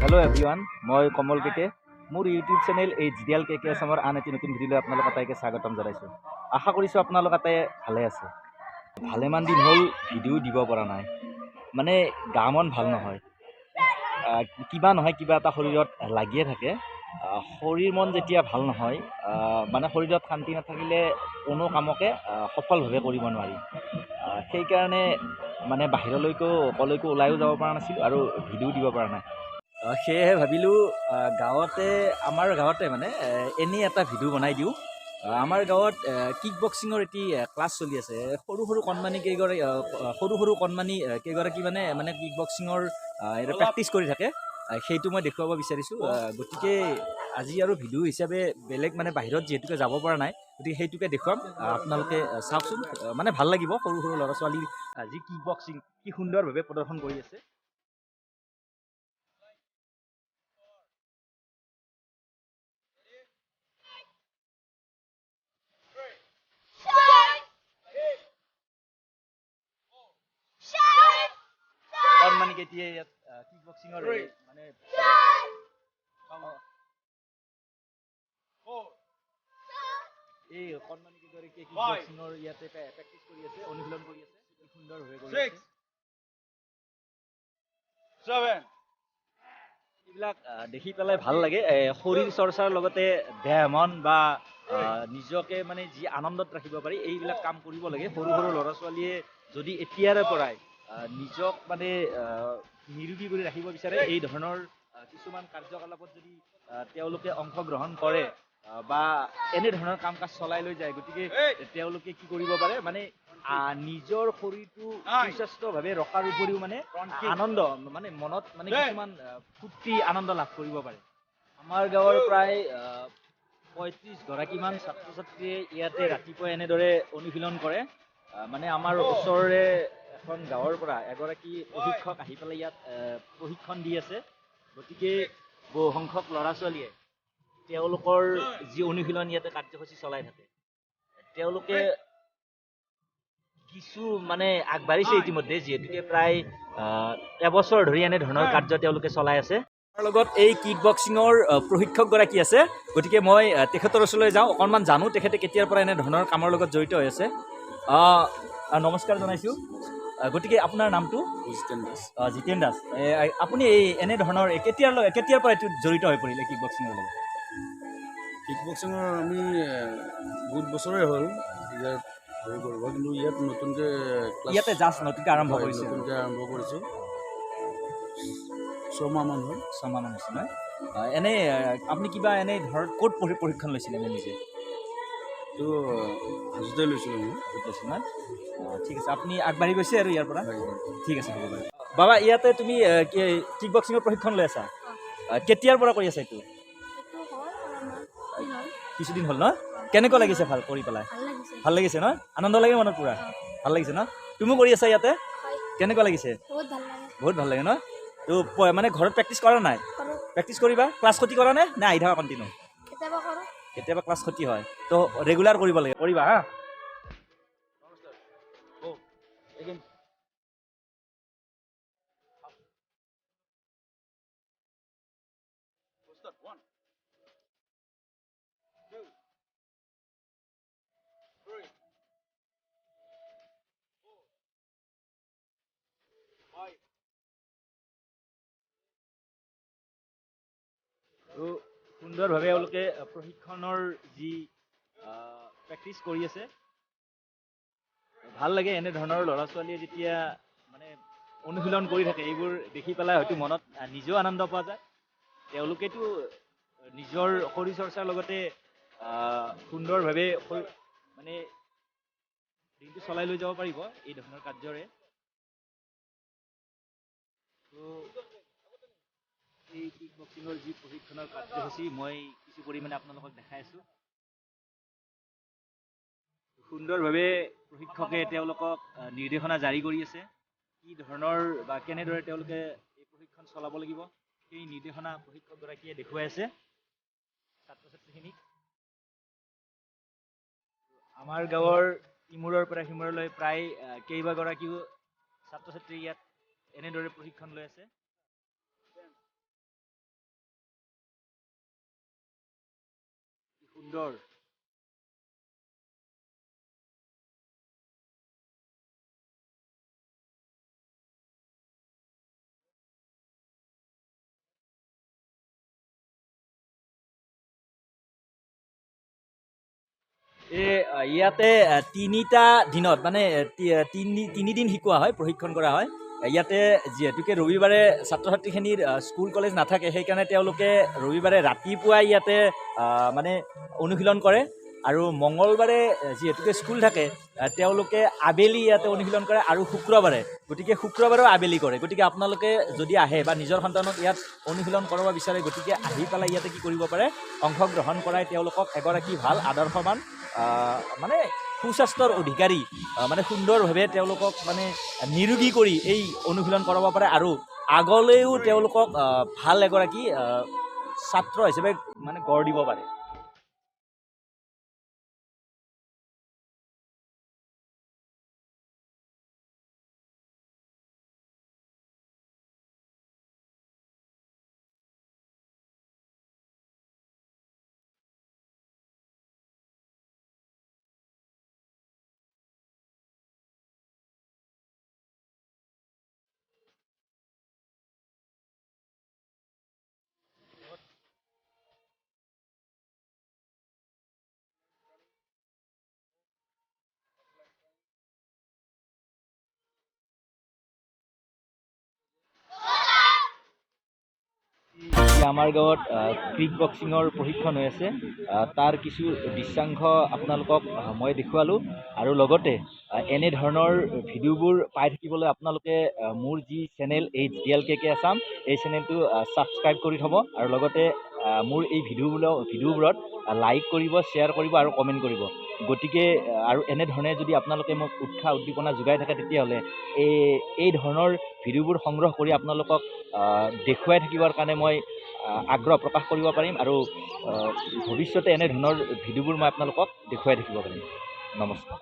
Hello' everyone, মই কমল কেকে। মোৰ YouTube channel HDL কেকে আছামৰ আন এটি নতুন ভিডিঅ'লৈ আপোনালোক আটাইকে স্বাগতম জনাইছোঁ। আশা কৰিছোঁ আপোনালোক আটাই ভালে আছে। ভালেমান দিন হ'ল ভিডিঅ' দিব পৰা নাই, মানে গা মন ভাল নহয়। কিবা নহয় কিবা এটা শৰীৰত লাগিয়ে থাকে। শৰীৰ মন যেতিয়া ভাল নহয়, মানে শৰীৰত শান্তি নাথাকিলে কোনো কামকে সফলভাৱে কৰিব নোৱাৰি। সেইকাৰণে মানে বাহিৰলৈকো অকলৈকো ওলাইও যাব পৰা নাছিলোঁ আৰু ভিডিঅ' দিব পৰা নাই। সেয়েহে ভাবিলোঁ আমাৰ গাঁৱতে মানে এনেই এটা ভিডিঅ' বনাই দিওঁ। আমাৰ গাঁৱত কিক বক্সিঙৰ এটি ক্লাছ চলি আছে। সৰু সৰু কণমানি কেইগৰাকী মানে কিক বক্সিঙৰ প্ৰেক্টিচ কৰি থাকে। সেইটো মই দেখুৱাব বিচাৰিছোঁ। গতিকে আজি আৰু ভিডিঅ' হিচাপে বেলেগ মানে বাহিৰত যিহেতুকে যাব পৰা নাই, গতিকে সেইটোকে দেখুৱাম। আপোনালোকে চাওকচোন, মানে ভাল লাগিব। সৰু সৰু ল'ৰা ছোৱালী আজি কিক বক্সিং কি সুন্দৰভাৱে প্ৰদৰ্শন কৰি আছে। কণমানি কেইটিয়ে ইয়াত কিক বক্সিঙৰ মানে এই কণমানি কেইগৰাকীয়ে কিক বক্সিঙৰ ইয়াতে প্ৰেক্টিচ কৰি আছে, অনুশীলন কৰি আছে। কি সুন্দৰভাৱে কৰি আছে। এইবিলাক দেখি পেলাই ভাল লাগে। শৰীৰ চৰ্চাৰ লগতে দেহ মন বা নিজকে মানে যি আনন্দত ৰাখিব পাৰি, এইবিলাক কাম কৰিব লাগে। সৰু সৰু ল'ৰা ছোৱালীয়ে যদি এতিয়াৰে পৰাই নিজক মানে নিৰোগী কৰি ৰাখিব বিচাৰে, এই ধৰণৰ কিছুমান কাৰ্যকলাপত যদি তেওঁলোকে অংশগ্ৰহণ কৰে বা এনেধৰণৰ কাম কাজ চলাই লৈ যায়, গতিকে তেওঁলোকে কি কৰিব পাৰে, মানে নিজৰ শৰীৰটো সুস্বাস্থ্যভাৱে ৰখাৰ উপৰিও মানে আনন্দ, মানে মনত মানে কিছুমান ফূৰ্তি আনন্দ লাভ কৰিব পাৰে। আমাৰ গাঁৱৰ প্ৰায় 35 গৰাকীমান ছাত্ৰ ছাত্ৰীয়ে ইয়াতে ৰাতিপুৱা এনেদৰে অনুশীলন কৰে। মানে আমাৰ ওচৰৰে এখন গাঁৱৰ পৰা এগৰাকী প্ৰশিক্ষক আহি পেলাই ইয়াত প্ৰশিক্ষণ দি আছে। গতিকে বহু সংখ্যক ল'ৰা ছোৱালীয়ে তেওঁলোকৰ যি অনুশীলন ইয়াতে কাৰ্যসূচী চলাই থাকে, তেওঁলোকে কিছু মানে আগবাঢ়িছে ইতিমধ্যে, যিহেতুকে প্ৰায় এবছৰ ধৰি এনেধৰণৰ কাৰ্য তেওঁলোকে চলাই আছে। তাৰ লগত এই কিক বক্সিঙৰ প্ৰশিক্ষকগৰাকী আছে। গতিকে মই তেখেতৰ ওচৰলৈ যাওঁ, অকণমান জানো তেখেতে কেতিয়াৰ পৰা এনেধৰণৰ কামৰ লগত জড়িত হৈ আছে। নমস্কাৰ জনাইছোঁ। গতিকে আপোনাৰ নামটো? জিতেন দাস। আপুনি এই এনেধৰণৰ কেতিয়াৰ পৰা এইটো জড়িত হৈ পৰিলে কিক বক্সিঙৰ লগত? কিক বক্সিঙৰ আমি বহুত বছৰে হ'ল ইয়াত হেৰি কৰিব, কিন্তু ইয়াত নতুনকৈ ইয়াতে জাষ্ট নতুনকৈ আৰম্ভ কৰিছোঁ। নতুনকৈ আৰম্ভ কৰিছোঁ, 6 মাহমান হ'ল। 6 মাহমান হৈছে নহয়? এনেই আপুনি কিবা এনেই ধৰক ক'ত প্ৰশিক্ষণ লৈছিলে এনে নিজে? এইটো হাজোতে লৈছিলোঁ মই। লৈছোঁ নহয়? ঠিক আছে, আপুনি আগবাঢ়ি গৈছে আৰু ইয়াৰ পৰা? ঠিক আছে, হ'ব বাৰু। বাবা, ইয়াতে তুমি কিক বক্সিঙৰ প্ৰশিক্ষণ লৈ আছা? কেতিয়াৰ পৰা কৰি আছা এইটো? কিছুদিন হ'ল ন? কেনেকুৱা লাগিছে ভাল কৰি পেলাই? ভাল লাগিছে ন? আনন্দ লাগে মনত পুৰা? ভাল লাগিছে ন? তুমিও কৰি আছা ইয়াতে? কেনেকুৱা লাগিছে? বহুত ভাল লাগে ন? তো মানে ঘৰত প্ৰেক্টিচ কৰা নাই? প্ৰেক্টিচ কৰিবা? ক্লাছ ক্ষতি কৰা নে আহি থাকা কণ্টিনিউ? কেতিয়াবা ক্লাছ ক্ষতি হয়, তো ৰেগুলাৰ কৰিব লাগে। কৰিবা হা? তো সুন্দৰভাৱে এওঁলোকে প্ৰশিক্ষণৰ যি প্ৰেক্টিচ কৰি আছে। ভাল লাগে এনেধৰণৰ ল'ৰা ছোৱালীয়ে যেতিয়া মানে অনুশীলন কৰি থাকে, এইবোৰ দেখি পেলাই হয়তো মনত নিজেও আনন্দ পোৱা যায়। তেওঁলোকেতো নিজৰ শৰীৰ চৰ্চাৰ লগতে সুন্দৰভাৱে মানে দিনটো চলাই লৈ যাব পাৰিব এই ধৰণৰ কাৰ্যৰে। তো এই কিক বক্সিঙৰ যি প্ৰশিক্ষণৰ কাৰ্যসূচী মই কিছু পৰিমাণে আপোনালোকক দেখাই আছোঁ। সুন্দৰভাৱে প্ৰশিক্ষকে তেওঁলোকক নিৰ্দেশনা জাৰি কৰি আছে। কি ধৰণৰ বা কেনেদৰে তেওঁলোকে এই প্ৰশিক্ষণ চলাব লাগিব, সেই নিৰ্দেশনা প্ৰশিক্ষকগৰাকীয়ে দেখুৱাই আছে ছাত্ৰ ছাত্ৰীখিনিক। আমাৰ গাঁৱৰ ইমূৰৰ পৰা সিমূৰলৈ প্ৰায় কেইবাগৰাকীও ছাত্ৰ ছাত্ৰী ইয়াত এনেদৰে প্ৰশিক্ষণ লৈ আছে। কি সুন্দৰ। ইয়াতে তিনিটা দিনত মানে তিনিদিন শিকোৱা হয়, প্ৰশিক্ষণ কৰা হয়। ইয়াতে যিহেতুকে ৰবিবাৰে ছাত্ৰ ছাত্ৰীখিনিৰ স্কুল কলেজ নাথাকে, সেইকাৰণে তেওঁলোকে ৰবিবাৰে ৰাতিপুৱাই ইয়াতে মানে অনুশীলন কৰে, আৰু মঙলবাৰে যিহেতুকে স্কুল থাকে তেওঁলোকে আবেলি ইয়াতে অনুশীলন কৰে, আৰু শুক্ৰবাৰে, গতিকে শুক্ৰবাৰেও আবেলি কৰে। গতিকে আপোনালোকে যদি আহে বা নিজৰ সন্তানক ইয়াত অনুশীলন কৰাব বিচাৰে, গতিকে আহি পেলাই ইয়াতে কি কৰিব পাৰে, অংশগ্ৰহণ কৰাই তেওঁলোকক এগৰাকী ভাল আদৰ্শৱান মানে সুস্বাস্থ্যৰ অধিকাৰী মানে সুন্দৰভাৱে তেওঁলোকক মানে নিৰোগী কৰি এই অনুশীলন কৰাব পাৰে, আৰু আগলৈও তেওঁলোকক ভাল এগৰাকী ছাত্ৰ হিচাপে মানে গঢ় দিব পাৰে। আমাৰ গাঁৱত কিক বক্সিঙৰ প্ৰশিক্ষণ হৈ আছে, তাৰ কিছু দৃশ্যাংশ আপোনালোকক মই দেখুৱালোঁ, আৰু লগতে এনেধৰণৰ ভিডিঅ'বোৰ পাই থাকিবলৈ আপোনালোকে মোৰ যি চেনেল HDLKK আছাম, এই চেনেলটো ছাবস্ক্ৰাইব কৰি থ'ব, আৰু লগতে মোৰ এই ভিডিঅ'বোৰত লাইক কৰিব, শ্বেয়াৰ কৰিব আৰু কমেণ্ট কৰিব। গতিকে আৰু এনেধৰণে যদি আপোনালোকে মোক উৎসাহ উদ্দীপনা যোগাই থাকে, তেতিয়াহ'লে এই ধৰণৰ ভিডিঅ'বোৰ সংগ্ৰহ কৰি আপোনালোকক দেখুৱাই থাকিবৰ কাৰণে মই আগ্ৰহ প্ৰকাশ কৰিব পাৰিম, আৰু ভৱিষ্যতে এনেধৰণৰ ভিডিঅ'বোৰ মই আপোনালোকক দেখুৱাই থাকিব পাৰিম। নমস্কাৰ।